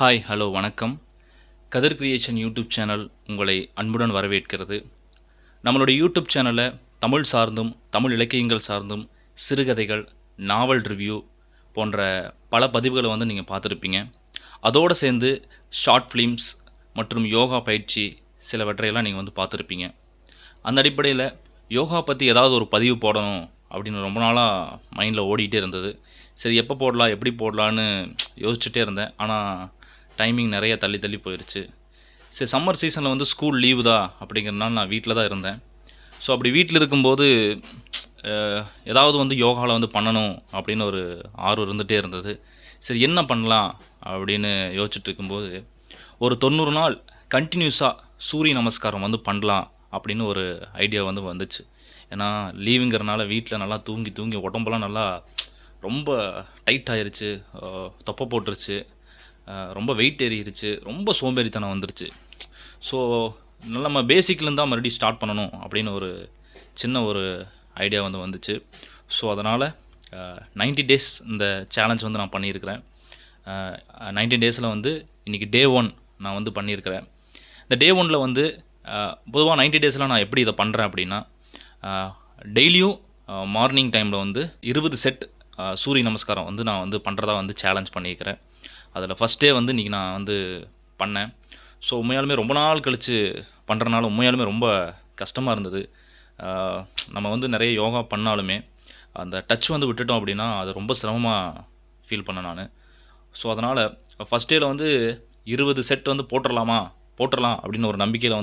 Hi hello வணக்கம். கதிர் creation YouTube channel உங்களை அன்புடன் வரவேற்கிறது. நம்மளுடைய யூடியூப் சேனலை தமிழ் சார்ந்தும் தமிழ் இலக்கியங்கள் சார்ந்தும் சிறுகதைகள், நாவல் ரிவ்யூ போன்ற பல பதிவுகளை நீங்கள் பார்த்துருப்பீங்க. அதோடு சேர்ந்து ஷார்ட் ஃபிலிம்ஸ் மற்றும் யோகா பயிற்சி சிலவற்றையெல்லாம் நீங்கள் பார்த்துருப்பீங்க. அந்த அடிப்படையில் யோகா பற்றி ஏதாவது ஒரு பதிவு போடணும் அப்படின்னு ரொம்ப நாளாக மைண்டில் ஓடிக்கிட்டே இருந்தது. சரி, எப்போ போடலாம் எப்படி போடலான்னு யோசிச்சுட்டே இருந்தேன். ஆனால் டைமிங் நிறைய தள்ளி போயிடுச்சு. சரி, சம்மர் சீசனில் ஸ்கூல் லீவு தான் அப்படிங்கிறனால நான் வீட்டில் தான் இருந்தேன். ஸோ அப்படி வீட்டில் இருக்கும்போது ஏதாவது யோகாவில் பண்ணணும் அப்படின்னு ஒரு ஆர்வம் இருந்துகிட்டே இருந்தது. சரி, என்ன பண்ணலாம் அப்படின்னு யோசிச்சுட்டு இருக்கும்போது ஒரு 90 நாள் கண்டினியூஸாக சூரிய நமஸ்காரம் பண்ணலாம் அப்படின்னு ஒரு ஐடியா வந்துச்சு. ஏன்னா லீவுங்கிறனால வீட்டில் நல்லா தூங்கி உடம்பெல்லாம் நல்லா ரொம்ப டைட் ஆயிருச்சு, தொப்பை போட்டுருச்சு, ரொம்ப வெயிட் ஏறிடுச்சு, ரொம்ப சோம்பேறித்தனம் வந்துருச்சு. ஸோ நம்ம பேசிக்லேருந்து தான் மறுபடியும் ஸ்டார்ட் பண்ணணும் அப்படின்னு ஒரு சின்ன ஒரு ஐடியா வந்துச்சு. ஸோ அதனால் 90 டேஸ் இந்த சேலஞ்ச் நான் பண்ணியிருக்கிறேன். 90 டேஸில் இன்றைக்கி டே 1 நான் பண்ணியிருக்கிறேன். இந்த டே 1ல் பொதுவாக 90 டேஸில் நான் எப்படி இதை பண்ணுறேன் அப்படின்னா, டெய்லியும் மார்னிங் டைமில் 20 செட் சூரிய நமஸ்காரம் நான் பண்ணுறதா சேலஞ்ச் பண்ணியிருக்கிறேன். அதில் ஃபஸ்ட் டே இன்றைக்கி நான் பண்ணேன். ஸோ உண்மையாலுமே ரொம்ப நாள் கழித்து பண்ணுறனால உண்மையாலுமே ரொம்ப கஷ்டமாக இருந்தது. நம்ம நிறைய யோகா பண்ணாலுமே அந்த டச் விட்டுட்டோம் அப்படின்னா அது ரொம்ப சிரமமாக ஃபீல் பண்ணேன் நான். ஸோ அதனால் ஃபஸ்ட் டேயில் 20 செட் போட்டுடலாம் அப்படின்னு ஒரு நம்பிக்கையில்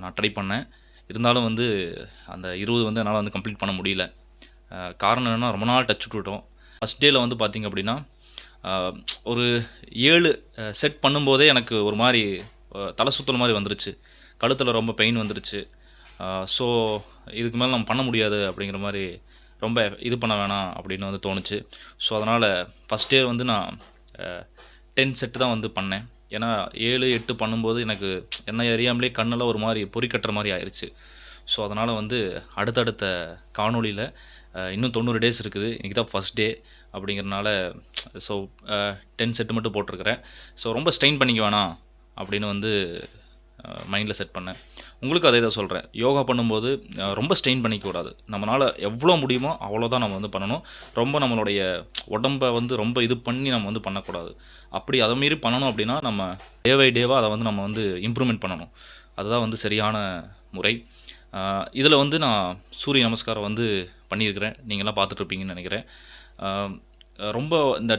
நான் ட்ரை பண்ணேன். இருந்தாலும் அந்த 20 என்னால் கம்ப்ளீட் பண்ண முடியல. காரணம் என்னென்னா, ரொம்ப நாள் டச் விட்டுட்டோம். ஃபஸ்ட் டேயில் பார்த்திங்க அப்படின்னா ஒரு 7 செட் பண்ணும்போதே எனக்கு ஒரு மாதிரி தலை சுற்றல் மாதிரி வந்துருச்சு. கழுத்தில் ரொம்ப பெயின் வந்துருச்சு. ஸோ இதுக்கு மேலே நம்ம பண்ண முடியாது அப்படிங்கிற மாதிரி ரொம்ப இது பண்ண வேணாம் அப்படின்னு தோணுச்சு. ஸோ அதனால் ஃபஸ்ட் டே நான் 10 செட்டு தான் பண்ணேன். ஏன்னா 7, 8 பண்ணும்போது எனக்கு என்ன அறியாமலே கண்ணெல்லாம் ஒரு மாதிரி பொறிக்கட்டுற மாதிரி ஆயிடுச்சு. ஸோ அதனால் அடுத்தடுத்த காணொலியில் இன்னும் 90 டேஸ் இருக்குது. இன்றைக்கி தான் ஃபஸ்ட் டே அப்படிங்கிறனால ஸோ 10 செட்டு மட்டும் போட்டிருக்கிறேன். ஸோ ரொம்ப ஸ்ட்ரெயின் பண்ணிக்க வேணாம் அப்படின்னு மைண்டில் செட் பண்ணேன். உங்களுக்கு அதே தான் சொல்கிறேன். யோகா பண்ணும்போது ரொம்ப ஸ்ட்ரெயின் பண்ணிக்கக்கூடாது. நம்மளால் எவ்வளோ முடியுமோ அவ்வளோதான் நம்ம பண்ணணும். ரொம்ப நம்மளுடைய உடம்பை ரொம்ப இது பண்ணி நம்ம பண்ணக்கூடாது. அப்படி அதை மீறி பண்ணணும் அப்படின்னா நம்ம டே பை டேவாக அதை நம்ம இம்ப்ரூவ்மெண்ட் பண்ணணும். அதுதான் சரியான முறை. இதில் நான் சூரிய நமஸ்காரம் பண்ணியிருக்கிறேன். நீங்கள்லாம் பார்த்துட்ருப்பீங்கன்னு நினைக்கிறேன். ரொம்ப இந்த